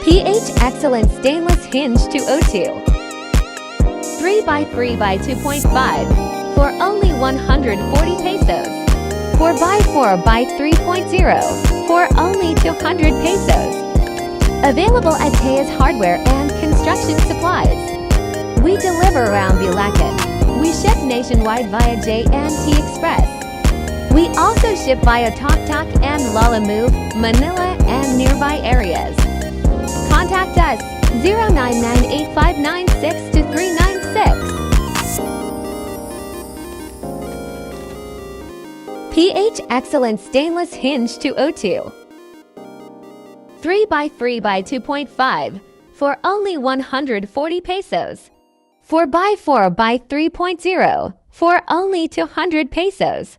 pH excellent stainless hinge 202. 3x3 by 2.5 for only 140 pesos. 4x4 by 3.0 for only 200 pesos. Available at Tejas Hardware and Construction Supplies. We deliver around Bulacan. We ship nationwide via J&T Express. We also ship via Tok and Lalamove, Manila and nearby areas. Contact us 09985962396. pH excellent stainless hinge 202. 3x3 by 2.5 for only 140 pesos. 4x4 by 3.0 for only 200 pesos.